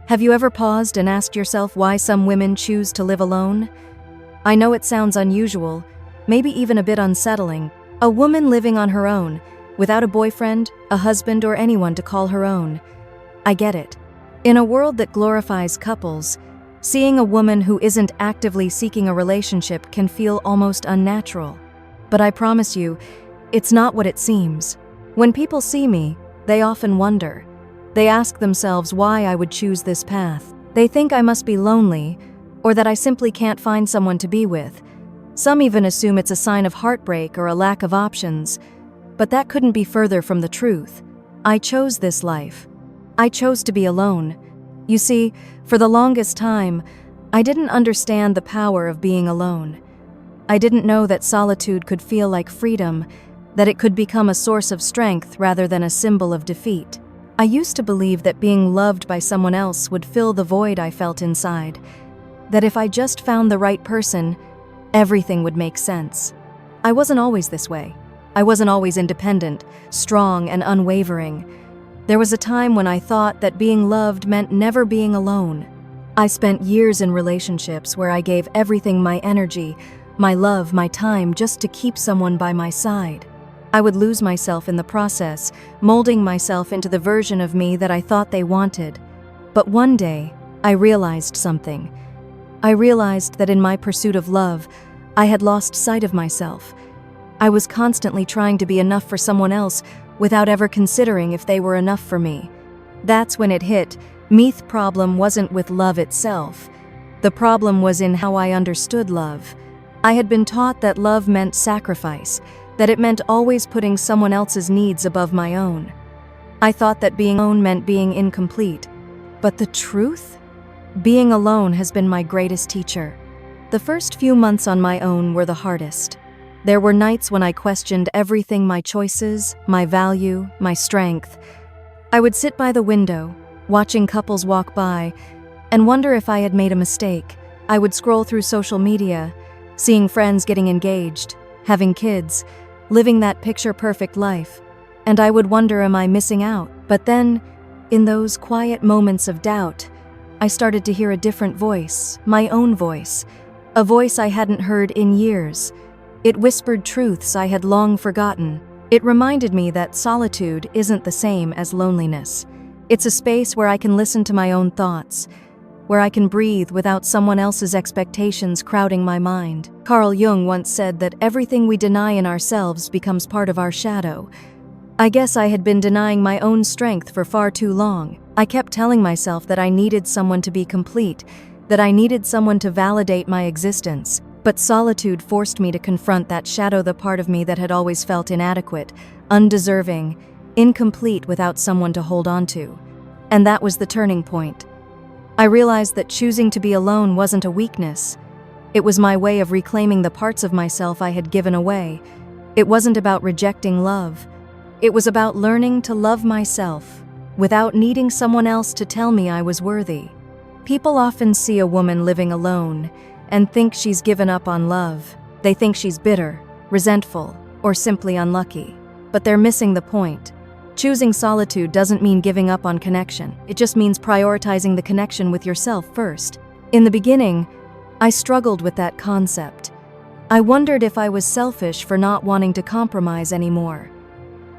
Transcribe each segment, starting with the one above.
Have you ever paused and asked yourself why some women choose to live alone? I know it sounds unusual, maybe even a bit unsettling. A woman living on her own, without a boyfriend, a husband, or anyone to call her own. I get it. In a world that glorifies couples, seeing a woman who isn't actively seeking a relationship can feel almost unnatural. But I promise you, it's not what it seems. When people see me, they often wonder. They ask themselves why I would choose this path. They think I must be lonely, or that I simply can't find someone to be with. Some even assume it's a sign of heartbreak or a lack of options. But that couldn't be further from the truth. I chose this life. I chose to be alone. You see, for the longest time, I didn't understand the power of being alone. I didn't know that solitude could feel like freedom, that it could become a source of strength rather than a symbol of defeat. I used to believe that being loved by someone else would fill the void I felt inside, that if I just found the right person, everything would make sense. I wasn't always this way. I wasn't always independent, strong, and unwavering. There was a time when I thought that being loved meant never being alone. I spent years in relationships where I gave everything, my energy, my love, my time, just to keep someone by my side. I would lose myself in the process, molding myself into the version of me that I thought they wanted. But one day, I realized something. I realized that in my pursuit of love, I had lost sight of myself. I was constantly trying to be enough for someone else without ever considering if they were enough for me. That's when it hit. The problem wasn't with love itself. The problem was in how I understood love. I had been taught that love meant sacrifice, that it meant always putting someone else's needs above my own. I thought that being alone meant being incomplete. But the truth? Being alone has been my greatest teacher. The first few months on my own were the hardest. There were nights when I questioned everything, my choices, my value, my strength. I would sit by the window, watching couples walk by, and wonder if I had made a mistake. I would scroll through social media, seeing friends getting engaged, having kids, living that picture-perfect life, and I would wonder, am I missing out? But then, in those quiet moments of doubt, I started to hear a different voice, my own voice, a voice I hadn't heard in years. It whispered truths I had long forgotten. It reminded me that solitude isn't the same as loneliness. It's a space where I can listen to my own thoughts, where I can breathe without someone else's expectations crowding my mind. Carl Jung once said that everything we deny in ourselves becomes part of our shadow. I guess I had been denying my own strength for far too long. I kept telling myself that I needed someone to be complete, that I needed someone to validate my existence. But solitude forced me to confront that shadow, the part of me that had always felt inadequate, undeserving, incomplete without someone to hold on to. And that was the turning point. I realized that choosing to be alone wasn't a weakness. It was my way of reclaiming the parts of myself I had given away. It wasn't about rejecting love. It was about learning to love myself without needing someone else to tell me I was worthy. People often see a woman living alone and think she's given up on love. They think she's bitter, resentful, or simply unlucky. But they're missing the point. Choosing solitude doesn't mean giving up on connection. It just means prioritizing the connection with yourself first. In the beginning, I struggled with that concept. I wondered if I was selfish for not wanting to compromise anymore.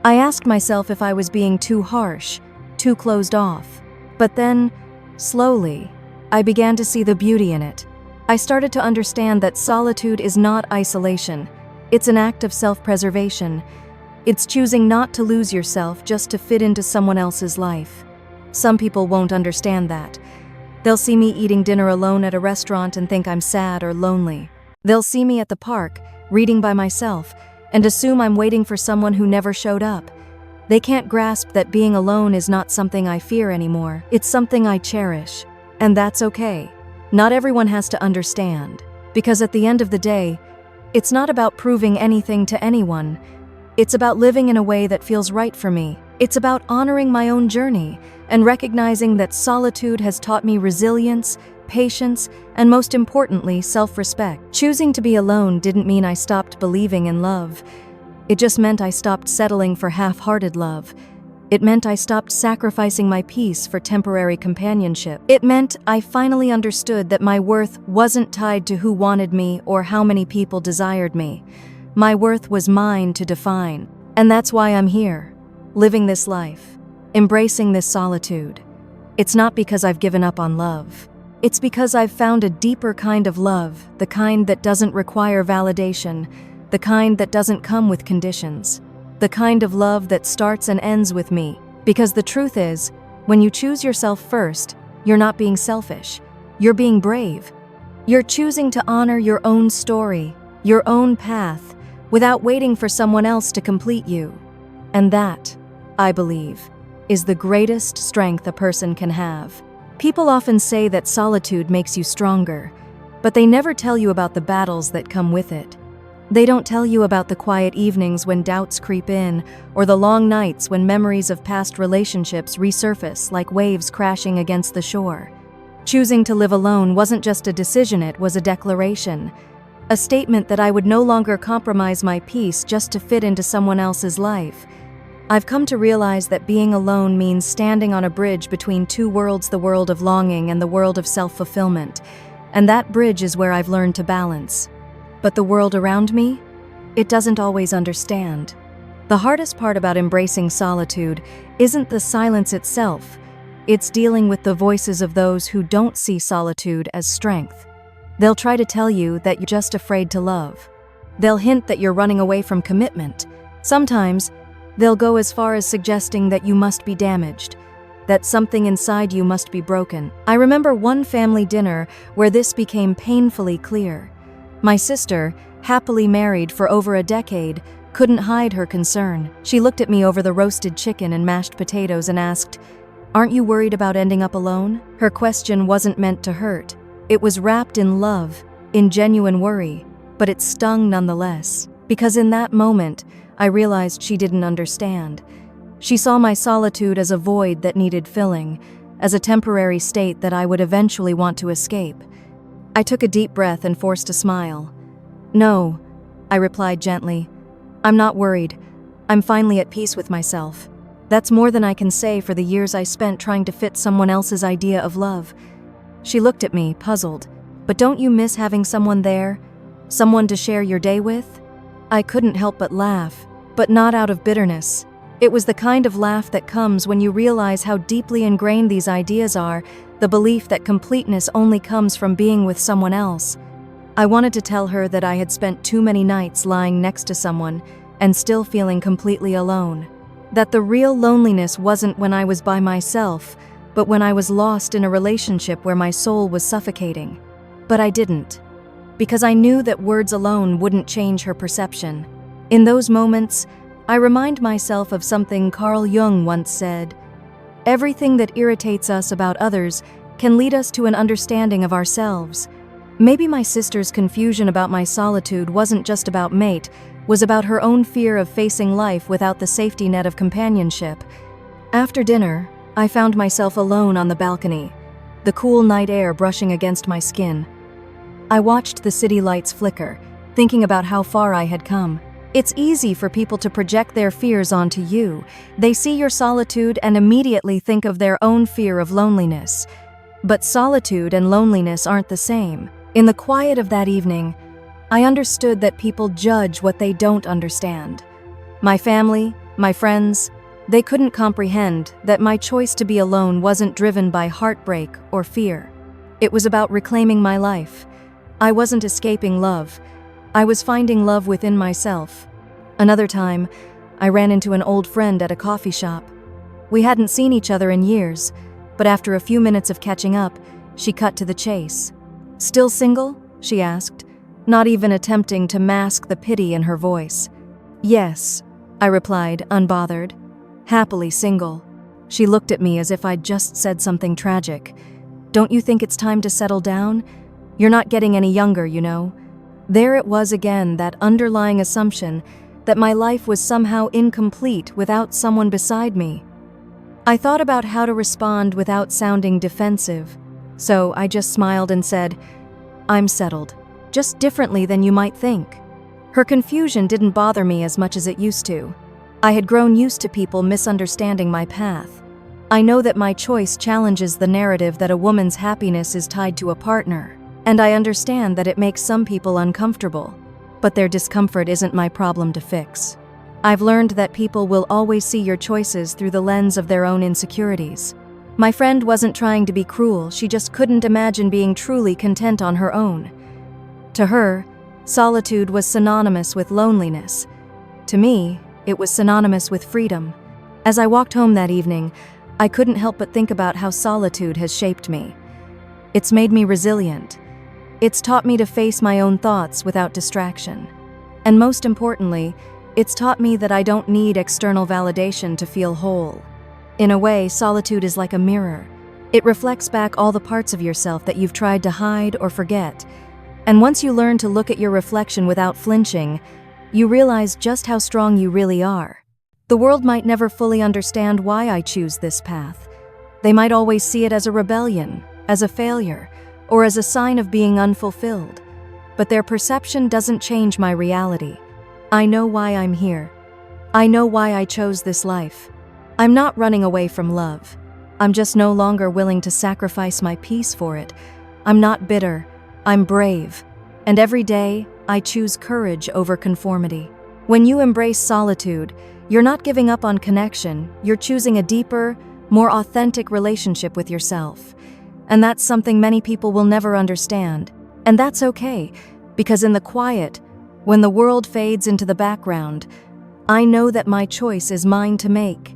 I asked myself if I was being too harsh, too closed off. But then, slowly, I began to see the beauty in it. I started to understand that solitude is not isolation. It's an act of self-preservation. It's choosing not to lose yourself just to fit into someone else's life. Some people won't understand that. They'll see me eating dinner alone at a restaurant and think I'm sad or lonely. They'll see me at the park, reading by myself, and assume I'm waiting for someone who never showed up. They can't grasp that being alone is not something I fear anymore. It's something I cherish. And that's okay. Not everyone has to understand, because at the end of the day, it's not about proving anything to anyone. It's about living in a way that feels right for me. It's about honoring my own journey and recognizing that solitude has taught me resilience, patience, and most importantly, self-respect. Choosing to be alone didn't mean I stopped believing in love. It just meant I stopped settling for half-hearted love. It meant I stopped sacrificing my peace for temporary companionship. It meant I finally understood that my worth wasn't tied to who wanted me or how many people desired me. My worth was mine to define. And that's why I'm here, living this life, embracing this solitude. It's not because I've given up on love. It's because I've found a deeper kind of love, the kind that doesn't require validation, the kind that doesn't come with conditions. The kind of love that starts and ends with me. Because the truth is, when you choose yourself first, you're not being selfish. You're being brave. You're choosing to honor your own story, your own path, without waiting for someone else to complete you. And that, I believe, is the greatest strength a person can have. People often say that solitude makes you stronger, but they never tell you about the battles that come with it. They don't tell you about the quiet evenings when doubts creep in, or the long nights when memories of past relationships resurface like waves crashing against the shore. Choosing to live alone wasn't just a decision, it was a declaration. A statement that I would no longer compromise my peace just to fit into someone else's life. I've come to realize that being alone means standing on a bridge between two worlds, the world of longing and the world of self-fulfillment. And that bridge is where I've learned to balance. But the world around me? It doesn't always understand. The hardest part about embracing solitude isn't the silence itself. It's dealing with the voices of those who don't see solitude as strength. They'll try to tell you that you're just afraid to love. They'll hint that you're running away from commitment. Sometimes, they'll go as far as suggesting that you must be damaged, that something inside you must be broken. I remember one family dinner where this became painfully clear. My sister, happily married for over a decade, couldn't hide her concern. She looked at me over the roasted chicken and mashed potatoes and asked, "Aren't you worried about ending up alone?" Her question wasn't meant to hurt. It was wrapped in love, in genuine worry, but it stung nonetheless. Because in that moment, I realized she didn't understand. She saw my solitude as a void that needed filling, as a temporary state that I would eventually want to escape. I took a deep breath and forced a smile. "No," I replied gently. "I'm not worried. I'm finally at peace with myself. That's more than I can say for the years I spent trying to fit someone else's idea of love." She looked at me, puzzled. "But don't you miss having someone there? Someone to share your day with?" I couldn't help but laugh, but not out of bitterness. It was the kind of laugh that comes when you realize how deeply ingrained these ideas are, the belief that completeness only comes from being with someone else. I wanted to tell her that I had spent too many nights lying next to someone and still feeling completely alone. That the real loneliness wasn't when I was by myself, but when I was lost in a relationship where my soul was suffocating. But I didn't, because I knew that words alone wouldn't change her perception. In those moments, I remind myself of something Carl Jung once said: "Everything that irritates us about others can lead us to an understanding of ourselves." Maybe my sister's confusion about my solitude wasn't just about mate, was about her own fear of facing life without the safety net of companionship. After dinner, I found myself alone on the balcony, the cool night air brushing against my skin. I watched the city lights flicker, thinking about how far I had come. It's easy for people to project their fears onto you. They see your solitude and immediately think of their own fear of loneliness. But solitude and loneliness aren't the same. In the quiet of that evening, I understood that people judge what they don't understand. My family, my friends, they couldn't comprehend that my choice to be alone wasn't driven by heartbreak or fear. It was about reclaiming my life. I wasn't escaping love. I was finding love within myself. Another time, I ran into an old friend at a coffee shop. We hadn't seen each other in years, but after a few minutes of catching up, she cut to the chase. "Still single?" she asked, not even attempting to mask the pity in her voice. "Yes," I replied, unbothered. "Happily single." She looked at me as if I'd just said something tragic. "Don't you think it's time to settle down? You're not getting any younger, you know." There it was again, that underlying assumption that my life was somehow incomplete without someone beside me. I thought about how to respond without sounding defensive, so I just smiled and said, "I'm settled, just differently than you might think." Her confusion didn't bother me as much as it used to. I had grown used to people misunderstanding my path. I know that my choice challenges the narrative that a woman's happiness is tied to a partner, and I understand that it makes some people uncomfortable, but their discomfort isn't my problem to fix. I've learned that people will always see your choices through the lens of their own insecurities. My friend wasn't trying to be cruel, she just couldn't imagine being truly content on her own. To her, solitude was synonymous with loneliness. To me, it was synonymous with freedom. As I walked home that evening, I couldn't help but think about how solitude has shaped me. It's made me resilient. It's taught me to face my own thoughts without distraction. And most importantly, it's taught me that I don't need external validation to feel whole. In a way, solitude is like a mirror. It reflects back all the parts of yourself that you've tried to hide or forget. And once you learn to look at your reflection without flinching, you realize just how strong you really are. The world might never fully understand why I choose this path. They might always see it as a rebellion, as a failure, or as a sign of being unfulfilled. But their perception doesn't change my reality. I know why I'm here. I know why I chose this life. I'm not running away from love. I'm just no longer willing to sacrifice my peace for it. I'm not bitter. I'm brave. And every day, I choose courage over conformity. When you embrace solitude, you're not giving up on connection. You're choosing a deeper, more authentic relationship with yourself. And that's something many people will never understand. And that's okay, because in the quiet, when the world fades into the background, I know that my choice is mine to make.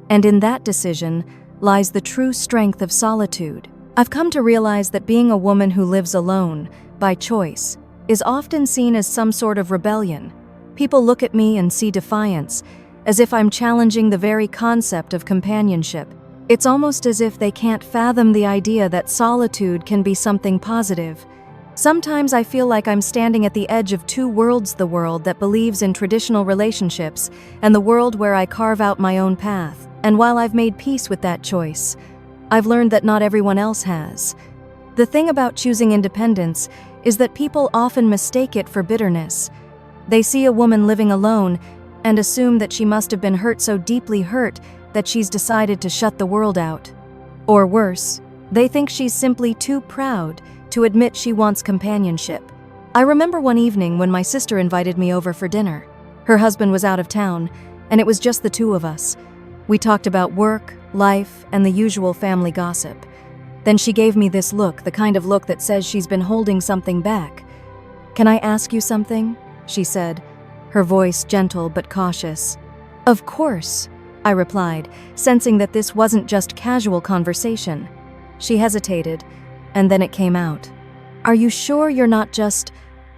And in that decision lies the true strength of solitude. I've come to realize that being a woman who lives alone, by choice, is often seen as some sort of rebellion. People look at me and see defiance, as if I'm challenging the very concept of companionship. It's almost as if they can't fathom the idea that solitude can be something positive. Sometimes I feel like I'm standing at the edge of two worlds: the world that believes in traditional relationships and the world where I carve out my own path. And while I've made peace with that choice, I've learned that not everyone else has. The thing about choosing independence is that people often mistake it for bitterness. They see a woman living alone and assume that she must have been hurt, so deeply hurt that she's decided to shut the world out. Or worse, they think she's simply too proud to admit she wants companionship. I remember one evening when my sister invited me over for dinner. Her husband was out of town, and it was just the two of us. We talked about work, life, and the usual family gossip. Then she gave me this look, the kind of look that says she's been holding something back. "Can I ask you something?" she said, her voice gentle but cautious. "Of course," I replied, sensing that this wasn't just casual conversation. She hesitated, and then it came out. "Are you sure you're not just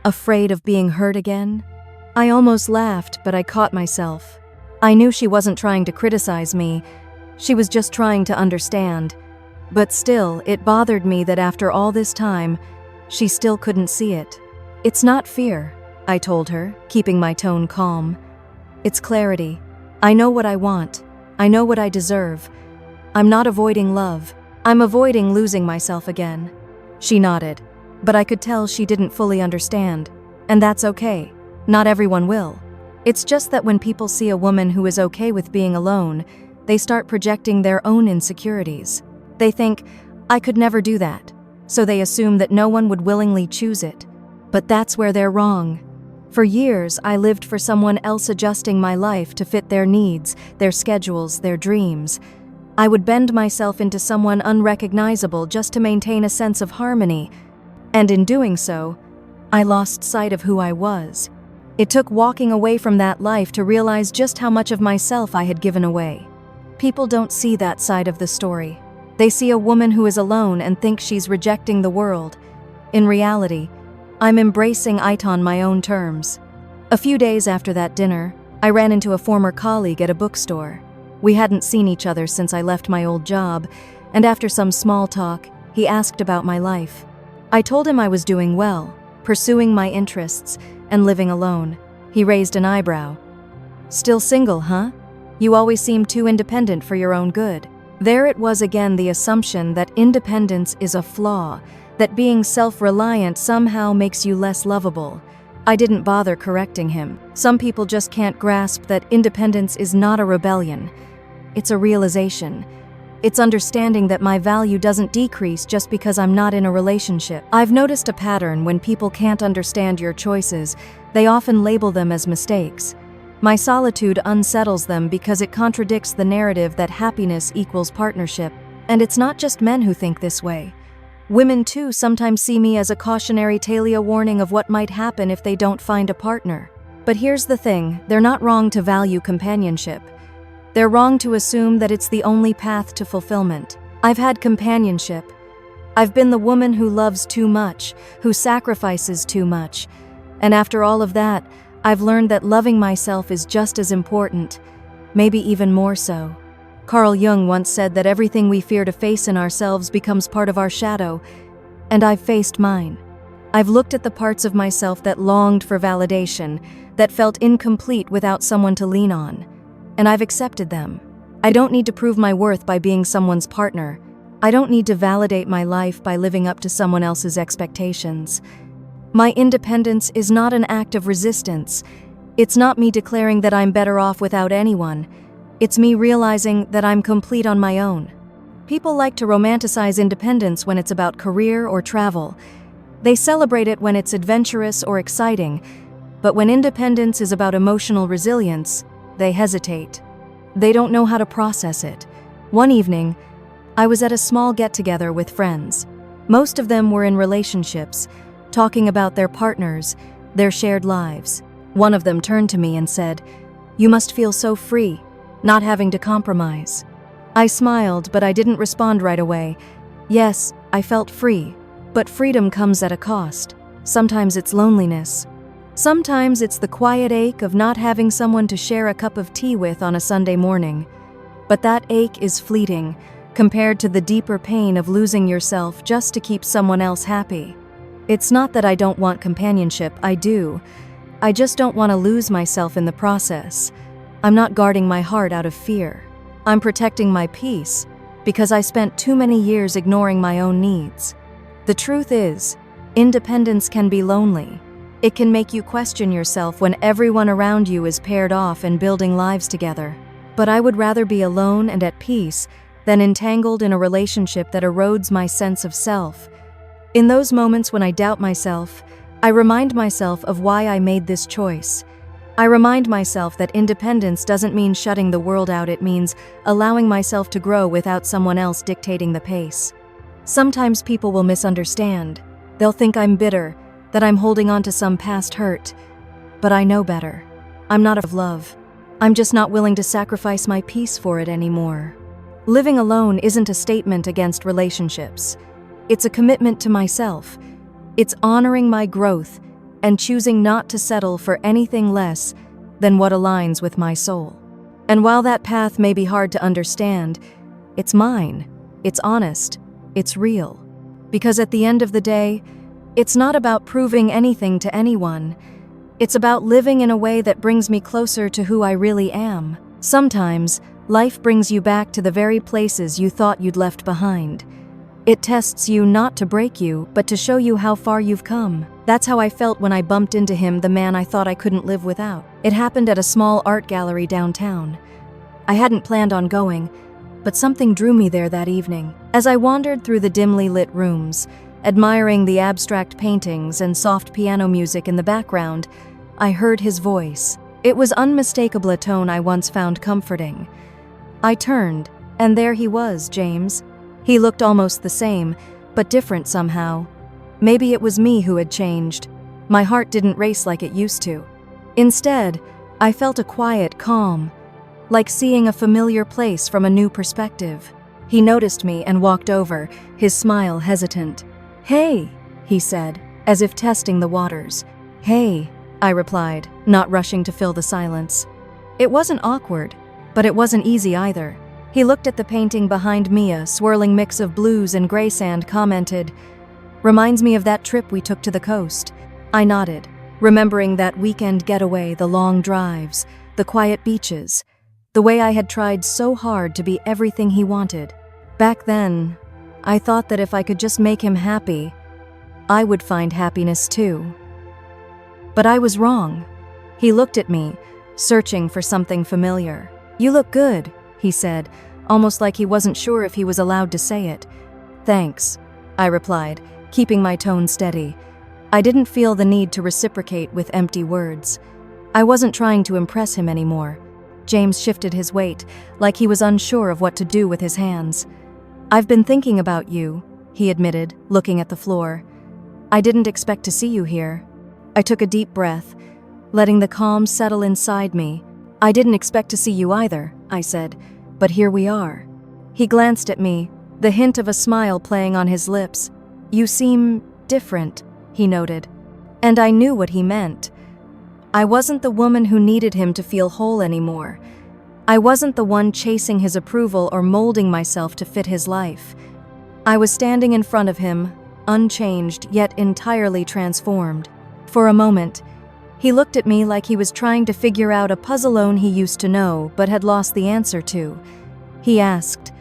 afraid of being hurt again?" I almost laughed, but I caught myself. I knew she wasn't trying to criticize me. She was just trying to understand. But still, it bothered me that after all this time, she still couldn't see it. "It's not fear," I told her, keeping my tone calm. "It's clarity. I know what I want. I know what I deserve. I'm not avoiding love. I'm avoiding losing myself again." She nodded, but I could tell she didn't fully understand. And that's okay. Not everyone will. It's just that when people see a woman who is okay with being alone, they start projecting their own insecurities. They think, "I could never do that," so they assume that no one would willingly choose it. But that's where they're wrong. For years, I lived for someone else, adjusting my life to fit their needs, their schedules, their dreams. I would bend myself into someone unrecognizable just to maintain a sense of harmony. And in doing so, I lost sight of who I was. It took walking away from that life to realize just how much of myself I had given away. People don't see that side of the story. They see a woman who is alone and think she's rejecting the world. In reality, I'm embracing it on my own terms. A few days after that dinner, I ran into a former colleague at a bookstore. We hadn't seen each other since I left my old job, and after some small talk, he asked about my life. I told him I was doing well, pursuing my interests, and living alone. He raised an eyebrow. "Still single, huh? You always seem too independent for your own good." There it was again, the assumption that independence is a flaw, that being self-reliant somehow makes you less lovable. I didn't bother correcting him. Some people just can't grasp that independence is not a rebellion. It's a realization. It's understanding that my value doesn't decrease just because I'm not in a relationship. I've noticed a pattern when people can't understand your choices, they often label them as mistakes. My solitude unsettles them because it contradicts the narrative that happiness equals partnership. And it's not just men who think this way. Women too sometimes see me as a cautionary tale, a warning of what might happen if they don't find a partner. But here's the thing, they're not wrong to value companionship. They're wrong to assume that it's the only path to fulfillment. I've had companionship. I've been the woman who loves too much, who sacrifices too much. And after all of that, I've learned that loving myself is just as important, maybe even more so. Carl Jung once said that everything we fear to face in ourselves becomes part of our shadow, and I've faced mine. I've looked at the parts of myself that longed for validation, that felt incomplete without someone to lean on, and I've accepted them. I don't need to prove my worth by being someone's partner. I don't need to validate my life by living up to someone else's expectations. My independence is not an act of resistance. It's not me declaring that I'm better off without anyone. It's me realizing that I'm complete on my own. People like to romanticize independence when it's about career or travel. They celebrate it when it's adventurous or exciting, but when independence is about emotional resilience, they hesitate. They don't know how to process it. One evening, I was at a small get-together with friends. Most of them were in relationships, talking about their partners, their shared lives. One of them turned to me and said, "You must feel so free, not having to compromise." I smiled, but I didn't respond right away. Yes, I felt free, but freedom comes at a cost. Sometimes it's loneliness. Sometimes it's the quiet ache of not having someone to share a cup of tea with on a Sunday morning. But that ache is fleeting, compared to the deeper pain of losing yourself just to keep someone else happy. It's not that I don't want companionship, I do. I just don't want to lose myself in the process. I'm not guarding my heart out of fear. I'm protecting my peace, because I spent too many years ignoring my own needs. The truth is, independence can be lonely. It can make you question yourself when everyone around you is paired off and building lives together. But I would rather be alone and at peace than entangled in a relationship that erodes my sense of self. In those moments when I doubt myself, I remind myself of why I made this choice. I remind myself that independence doesn't mean shutting the world out, it means allowing myself to grow without someone else dictating the pace. Sometimes people will misunderstand. They'll think I'm bitter, that I'm holding on to some past hurt. But I know better. I'm not of love. I'm just not willing to sacrifice my peace for it anymore. Living alone isn't a statement against relationships. It's a commitment to myself. It's honoring my growth and choosing not to settle for anything less than what aligns with my soul. And while that path may be hard to understand, it's mine. It's honest. It's real. Because at the end of the day, it's not about proving anything to anyone. It's about living in a way that brings me closer to who I really am. Sometimes, life brings you back to the very places you thought you'd left behind. It tests you not to break you, but to show you how far you've come. That's how I felt when I bumped into him, the man I thought I couldn't live without. It happened at a small art gallery downtown. I hadn't planned on going, but something drew me there that evening. As I wandered through the dimly lit rooms, admiring the abstract paintings and soft piano music in the background, I heard his voice. It was unmistakable, a tone I once found comforting. I turned, and there he was, James. He looked almost the same, but different somehow. Maybe it was me who had changed. My heart didn't race like it used to. Instead, I felt a quiet calm, like seeing a familiar place from a new perspective. He noticed me and walked over, his smile hesitant. "Hey," he said, as if testing the waters. "Hey," I replied, not rushing to fill the silence. It wasn't awkward, but it wasn't easy either. He looked at the painting behind me, a swirling mix of blues and gray sand, commented, "Reminds me of that trip we took to the coast." I nodded, remembering that weekend getaway, the long drives, the quiet beaches, the way I had tried so hard to be everything he wanted. Back then, I thought that if I could just make him happy, I would find happiness too. But I was wrong. He looked at me, searching for something familiar. "You look good," he said, almost like he wasn't sure if he was allowed to say it. "Thanks," I replied, keeping my tone steady. I didn't feel the need to reciprocate with empty words. I wasn't trying to impress him anymore. James shifted his weight, like he was unsure of what to do with his hands. "I've been thinking about you," he admitted, looking at the floor. "I didn't expect to see you here." I took a deep breath, letting the calm settle inside me. "I didn't expect to see you either," I said, "but here we are." He glanced at me, the hint of a smile playing on his lips. "You seem different," he noted. And I knew what he meant. I wasn't the woman who needed him to feel whole anymore. I wasn't the one chasing his approval or molding myself to fit his life. I was standing in front of him, unchanged yet entirely transformed. For a moment, he looked at me like he was trying to figure out a puzzle he used to know but had lost the answer to. He asked,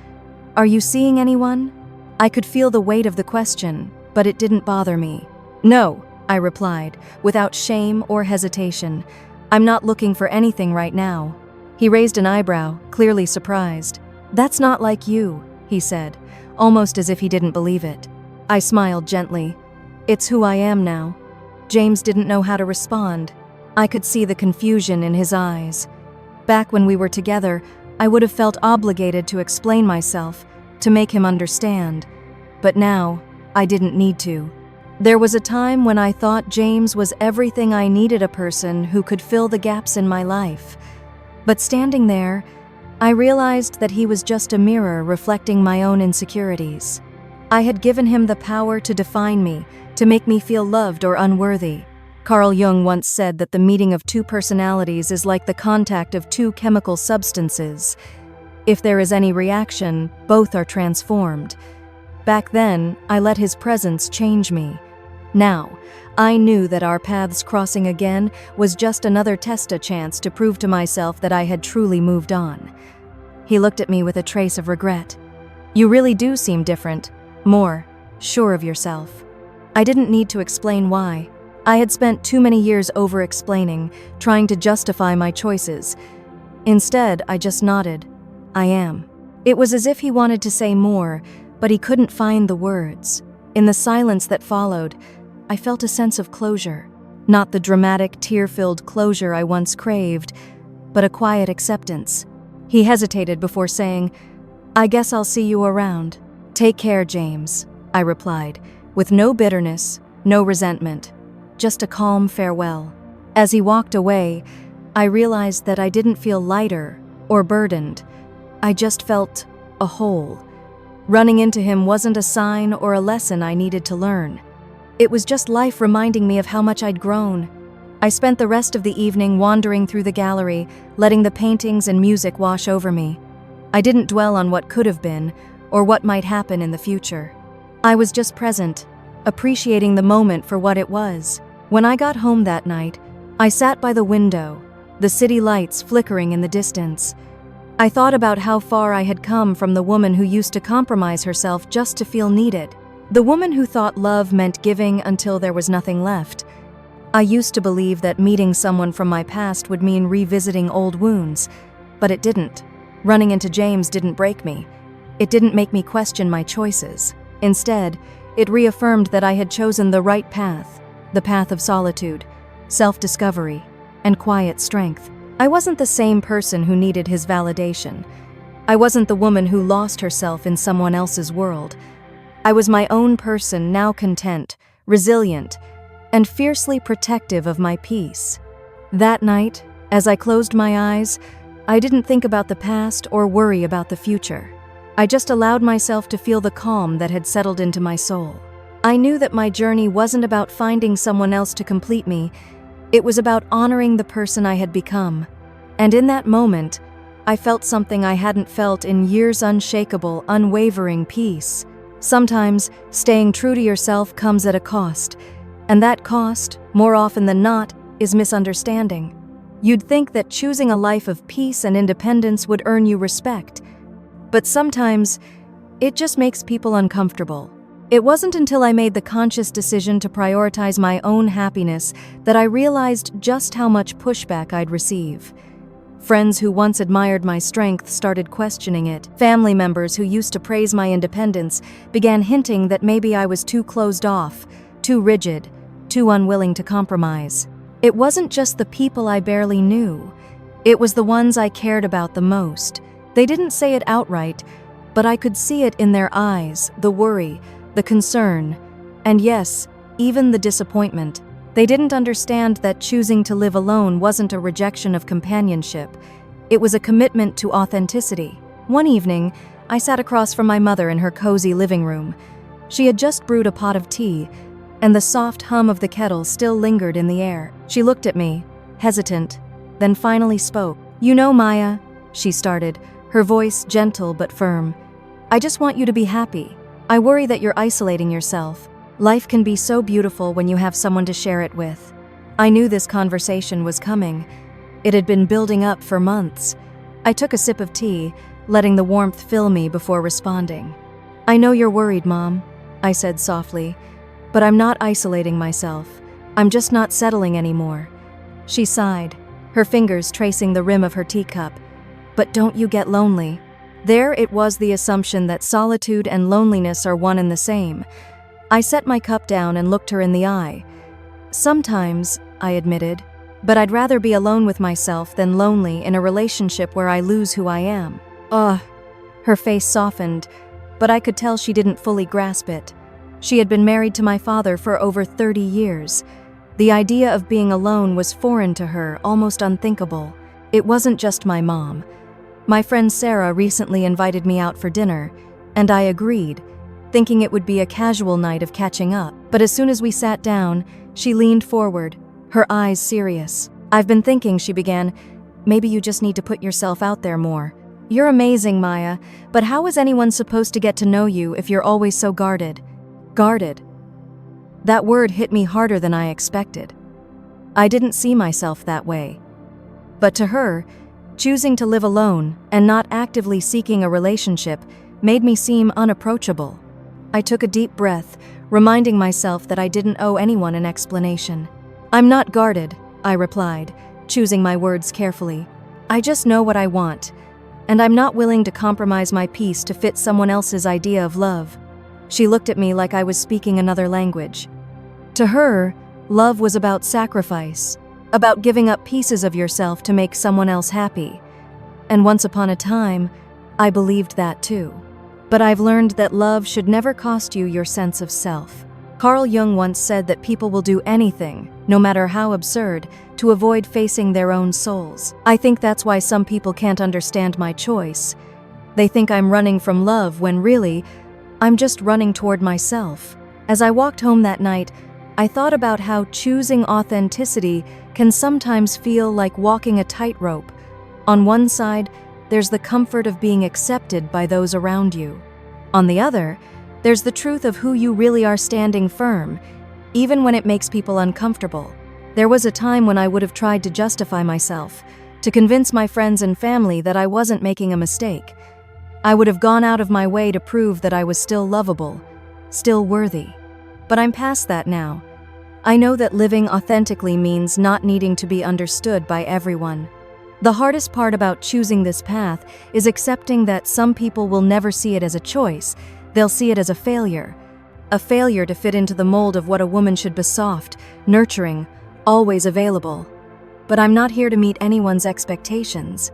"Are you seeing anyone?" I could feel the weight of the question, but it didn't bother me. "No," I replied, without shame or hesitation. "I'm not looking for anything right now." He raised an eyebrow, clearly surprised. "That's not like you," he said, almost as if he didn't believe it. I smiled gently. "It's who I am now." James didn't know how to respond. I could see the confusion in his eyes. Back when we were together, I would have felt obligated to explain myself, to make him understand. But now, I didn't need to. There was a time when I thought James was everything I needed, a person who could fill the gaps in my life. But standing there, I realized that he was just a mirror reflecting my own insecurities. I had given him the power to define me, to make me feel loved or unworthy. Carl Jung once said that the meeting of two personalities is like the contact of two chemical substances. If there is any reaction, both are transformed. Back then, I let his presence change me. Now, I knew that our paths crossing again was just another test, a chance to prove to myself that I had truly moved on. He looked at me with a trace of regret. "You really do seem different, more sure of yourself." I didn't need to explain why. I had spent too many years over-explaining, trying to justify my choices. Instead, I just nodded. "I am." It was as if he wanted to say more, but he couldn't find the words. In the silence that followed, I felt a sense of closure. Not the dramatic, tear-filled closure I once craved, but a quiet acceptance. He hesitated before saying, "I guess I'll see you around." "Take care, James," I replied, with no bitterness, no resentment, just a calm farewell. As he walked away, I realized that I didn't feel lighter or burdened. I just felt a whole. Running into him wasn't a sign or a lesson I needed to learn. It was just life reminding me of how much I'd grown. I spent the rest of the evening wandering through the gallery, letting the paintings and music wash over me. I didn't dwell on what could have been or what might happen in the future. I was just present, appreciating the moment for what it was. When I got home that night, I sat by the window, the city lights flickering in the distance. I thought about how far I had come from the woman who used to compromise herself just to feel needed. The woman who thought love meant giving until there was nothing left. I used to believe that meeting someone from my past would mean revisiting old wounds, but it didn't. Running into James didn't break me. It didn't make me question my choices. Instead, it reaffirmed that I had chosen the right path, the path of solitude, self-discovery, and quiet strength. I wasn't the same person who needed his validation. I wasn't the woman who lost herself in someone else's world. I was my own person, now content, resilient, and fiercely protective of my peace. That night, as I closed my eyes, I didn't think about the past or worry about the future. I just allowed myself to feel the calm that had settled into my soul. I knew that my journey wasn't about finding someone else to complete me. It was about honoring the person I had become. And in that moment, I felt something I hadn't felt in years: unshakable, unwavering peace. Sometimes, staying true to yourself comes at a cost, and that cost, more often than not, is misunderstanding. You'd think that choosing a life of peace and independence would earn you respect, but sometimes it just makes people uncomfortable. It wasn't until I made the conscious decision to prioritize my own happiness that I realized just how much pushback I'd receive. Friends who once admired my strength started questioning it. Family members who used to praise my independence began hinting that maybe I was too closed off, too rigid, too unwilling to compromise. It wasn't just the people I barely knew. It was the ones I cared about the most. They didn't say it outright, but I could see it in their eyes, the worry, the concern, and yes, even the disappointment. They didn't understand that choosing to live alone wasn't a rejection of companionship. It was a commitment to authenticity. One evening, I sat across from my mother in her cozy living room. She had just brewed a pot of tea, and the soft hum of the kettle still lingered in the air. She looked at me, hesitant, then finally spoke. "You know, Maya," she started, her voice gentle but firm. "I just want you to be happy. I worry that you're isolating yourself. Life can be so beautiful when you have someone to share it with." I knew this conversation was coming. It had been building up for months. I took a sip of tea, letting the warmth fill me before responding. "I know you're worried, Mom," I said softly, "but I'm not isolating myself. I'm just not settling anymore." She sighed, her fingers tracing the rim of her teacup. "But don't you get lonely?" There it was, the assumption that solitude and loneliness are one and the same. I set my cup down and looked her in the eye. "Sometimes," I admitted, "but I'd rather be alone with myself than lonely in a relationship where I lose who I am." Ugh. Her face softened, but I could tell she didn't fully grasp it. She had been married to my father for over 30 years. The idea of being alone was foreign to her, almost unthinkable. It wasn't just my mom. My friend Sarah recently invited me out for dinner, and I agreed, thinking it would be a casual night of catching up. But as soon as we sat down, she leaned forward, her eyes serious. "I've been thinking," she began, "maybe you just need to put yourself out there more. You're amazing, Maya, but how is anyone supposed to get to know you if you're always so guarded?" Guarded. That word hit me harder than I expected. I didn't see myself that way. But to her, choosing to live alone and not actively seeking a relationship made me seem unapproachable. I took a deep breath, reminding myself that I didn't owe anyone an explanation. "I'm not guarded," I replied, choosing my words carefully. "I just know what I want, and I'm not willing to compromise my peace to fit someone else's idea of love." She looked at me like I was speaking another language. To her, love was about sacrifice, about giving up pieces of yourself to make someone else happy. And once upon a time, I believed that too. But I've learned that love should never cost you your sense of self. Carl Jung once said that people will do anything, no matter how absurd, to avoid facing their own souls. I think that's why some people can't understand my choice. They think I'm running from love when really, I'm just running toward myself. As I walked home that night, I thought about how choosing authenticity can sometimes feel like walking a tightrope. On one side, there's the comfort of being accepted by those around you. On the other, there's the truth of who you really are, standing firm, even when it makes people uncomfortable. There was a time when I would have tried to justify myself, to convince my friends and family that I wasn't making a mistake. I would have gone out of my way to prove that I was still lovable, still worthy. But I'm past that now. I know that living authentically means not needing to be understood by everyone. The hardest part about choosing this path is accepting that some people will never see it as a choice. They'll see it as a failure to fit into the mold of what a woman should be: soft, nurturing, always available. But I'm not here to meet anyone's expectations.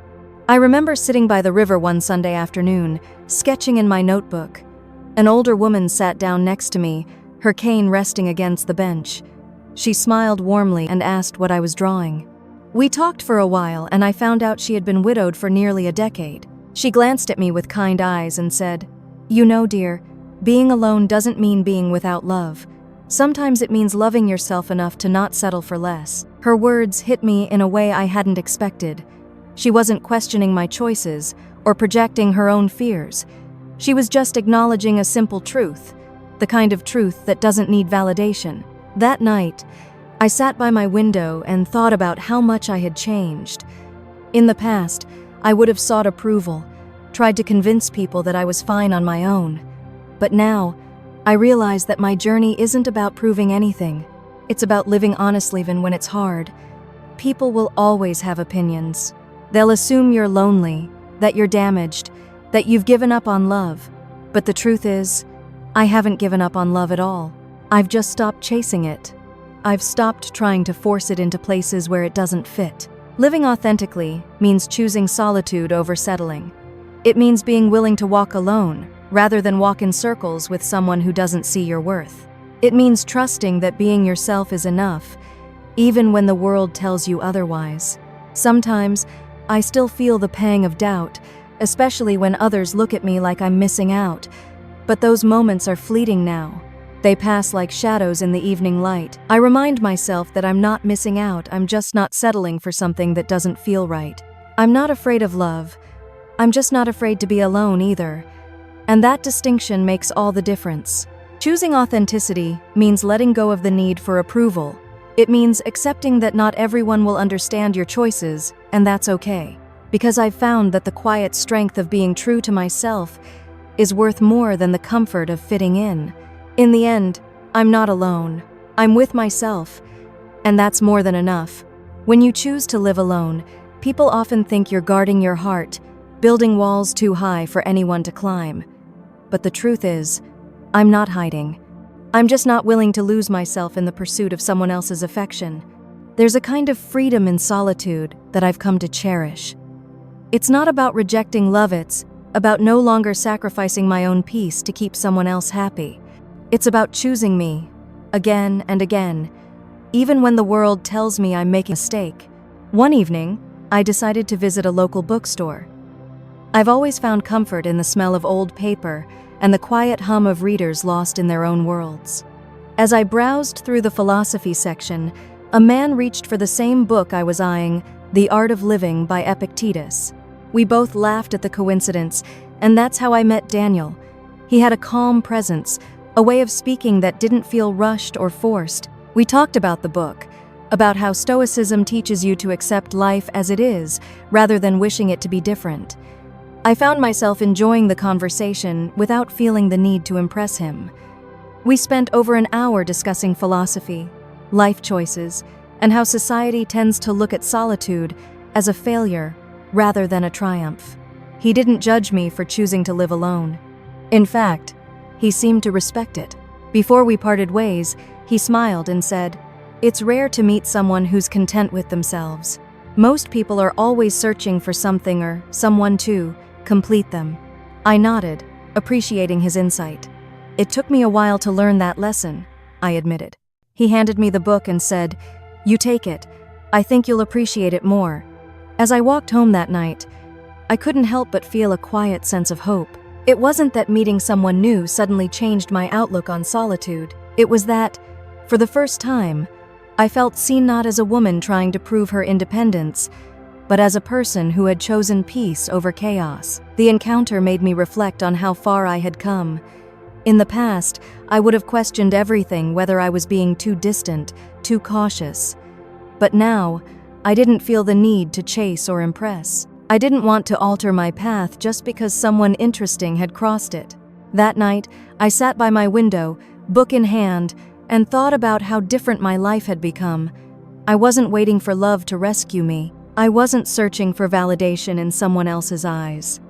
I remember sitting by the river one Sunday afternoon, sketching in my notebook. An older woman sat down next to me, her cane resting against the bench. She smiled warmly and asked what I was drawing. We talked for a while, and I found out she had been widowed for nearly a decade. She glanced at me with kind eyes and said, "You know, dear, being alone doesn't mean being without love. Sometimes it means loving yourself enough to not settle for less." Her words hit me in a way I hadn't expected. She wasn't questioning my choices or projecting her own fears. She was just acknowledging a simple truth, the kind of truth that doesn't need validation. That night, I sat by my window and thought about how much I had changed. In the past, I would have sought approval, tried to convince people that I was fine on my own. But now, I realized that my journey isn't about proving anything. It's about living honestly even when it's hard. People will always have opinions. They'll assume you're lonely, that you're damaged, that you've given up on love. But the truth is, I haven't given up on love at all. I've just stopped chasing it. I've stopped trying to force it into places where it doesn't fit. Living authentically means choosing solitude over settling. It means being willing to walk alone, rather than walk in circles with someone who doesn't see your worth. It means trusting that being yourself is enough, even when the world tells you otherwise. Sometimes, I still feel the pang of doubt, especially when others look at me like I'm missing out. But those moments are fleeting now. They pass like shadows in the evening light. I remind myself that I'm not missing out, I'm just not settling for something that doesn't feel right. I'm not afraid of love. I'm just not afraid to be alone either. And that distinction makes all the difference. Choosing authenticity means letting go of the need for approval. It means accepting that not everyone will understand your choices, and that's okay. Because I've found that the quiet strength of being true to myself is worth more than the comfort of fitting in. In the end, I'm not alone. I'm with myself, and that's more than enough. When you choose to live alone, people often think you're guarding your heart, building walls too high for anyone to climb. But the truth is, I'm not hiding. I'm just not willing to lose myself in the pursuit of someone else's affection. There's a kind of freedom in solitude that I've come to cherish. It's not about rejecting love, it's about no longer sacrificing my own peace to keep someone else happy. It's about choosing me, again and again, even when the world tells me I'm making a mistake. One evening, I decided to visit a local bookstore. I've always found comfort in the smell of old paper and the quiet hum of readers lost in their own worlds. As I browsed through the philosophy section, a man reached for the same book I was eyeing, The Art of Living by Epictetus. We both laughed at the coincidence, and that's how I met Daniel. He had a calm presence, a way of speaking that didn't feel rushed or forced. We talked about the book, about how Stoicism teaches you to accept life as it is, rather than wishing it to be different. I found myself enjoying the conversation without feeling the need to impress him. We spent over an hour discussing philosophy, life choices, and how society tends to look at solitude as a failure rather than a triumph. He didn't judge me for choosing to live alone. In fact, he seemed to respect it. Before we parted ways, he smiled and said, "It's rare to meet someone who's content with themselves. Most people are always searching for something or someone to complete them." I nodded, appreciating his insight. "It took me a while to learn that lesson," I admitted. He handed me the book and said, "You take it. I think you'll appreciate it more." As I walked home that night, I couldn't help but feel a quiet sense of hope. It wasn't that meeting someone new suddenly changed my outlook on solitude. It was that, for the first time, I felt seen not as a woman trying to prove her independence, but as a person who had chosen peace over chaos. The encounter made me reflect on how far I had come. In the past, I would have questioned everything, whether I was being too distant, too cautious. But now, I didn't feel the need to chase or impress. I didn't want to alter my path just because someone interesting had crossed it. That night, I sat by my window, book in hand, and thought about how different my life had become. I wasn't waiting for love to rescue me. I wasn't searching for validation in someone else's eyes.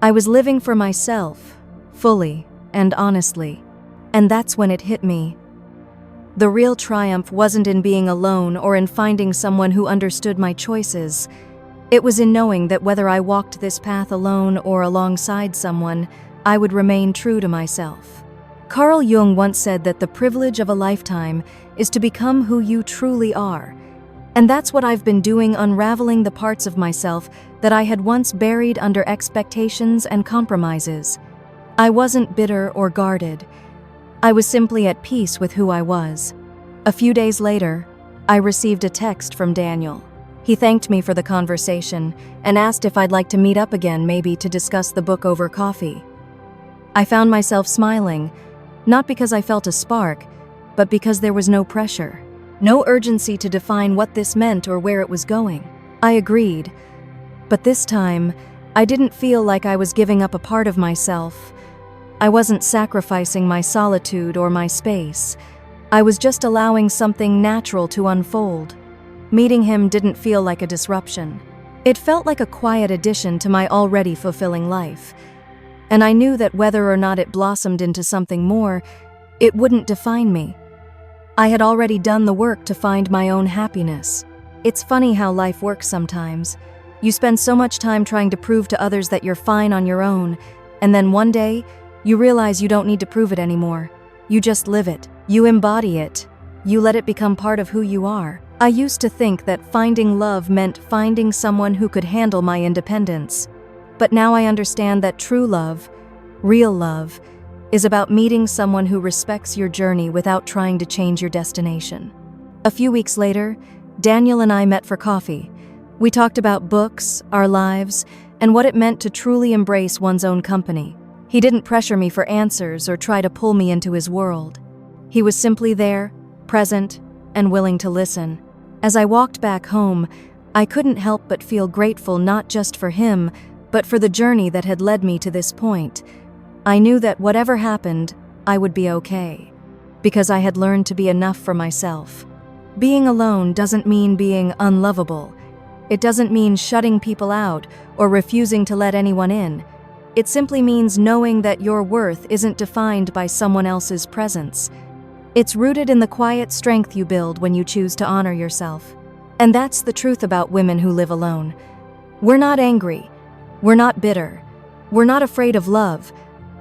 I was living for myself, fully and honestly. And that's when it hit me. The real triumph wasn't in being alone or in finding someone who understood my choices. It was in knowing that whether I walked this path alone or alongside someone, I would remain true to myself. Carl Jung once said that the privilege of a lifetime is to become who you truly are. And that's what I've been doing, unraveling the parts of myself that I had once buried under expectations and compromises. I wasn't bitter or guarded. I was simply at peace with who I was. A few days later, I received a text from Daniel. He thanked me for the conversation and asked if I'd like to meet up again, maybe to discuss the book over coffee. I found myself smiling, not because I felt a spark, but because there was no pressure. No urgency to define what this meant or where it was going. I agreed, but this time, I didn't feel like I was giving up a part of myself. I wasn't sacrificing my solitude or my space. I was just allowing something natural to unfold. Meeting him didn't feel like a disruption. It felt like a quiet addition to my already fulfilling life. And I knew that whether or not it blossomed into something more, it wouldn't define me. I had already done the work to find my own happiness. It's funny how life works sometimes. You spend so much time trying to prove to others that you're fine on your own, and then one day, you realize you don't need to prove it anymore. You just live it. You embody it. You let it become part of who you are. I used to think that finding love meant finding someone who could handle my independence. But now I understand that true love, real love, is about meeting someone who respects your journey without trying to change your destination. A few weeks later, Daniel and I met for coffee. We talked about books, our lives, and what it meant to truly embrace one's own company. He didn't pressure me for answers or try to pull me into his world. He was simply there, present, and willing to listen. As I walked back home, I couldn't help but feel grateful not just for him, but for the journey that had led me to this point. I knew that whatever happened, I would be okay, because I had learned to be enough for myself. Being alone doesn't mean being unlovable. It doesn't mean shutting people out or refusing to let anyone in. It simply means knowing that your worth isn't defined by someone else's presence. It's rooted in the quiet strength you build when you choose to honor yourself. And that's the truth about women who live alone. We're not angry. We're not bitter. We're not afraid of love.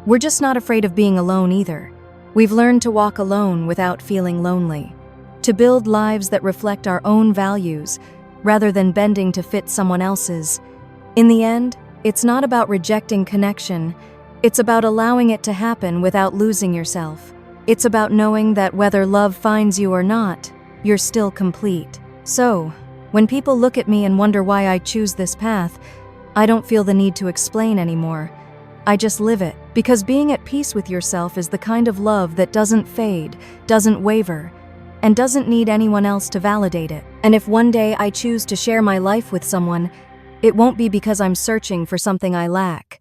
We're just not afraid of being alone either. We've learned to walk alone without feeling lonely, to build lives that reflect our own values rather than bending to fit someone else's. In the end, it's not about rejecting connection. It's about allowing it to happen without losing yourself. It's about knowing that whether love finds you or not, you're still complete. So, when people look at me and wonder why I choose this path, I don't feel the need to explain anymore. I just live it, because being at peace with yourself is the kind of love that doesn't fade, doesn't waver, and doesn't need anyone else to validate it. And if one day I choose to share my life with someone, it won't be because I'm searching for something I lack.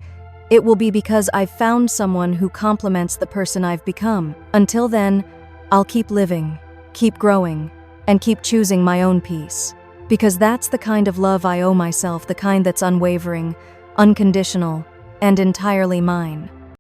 It will be because I've found someone who complements the person I've become. Until then, I'll keep living, keep growing, and keep choosing my own peace. Because that's the kind of love I owe myself, the kind that's unwavering, unconditional, and entirely mine.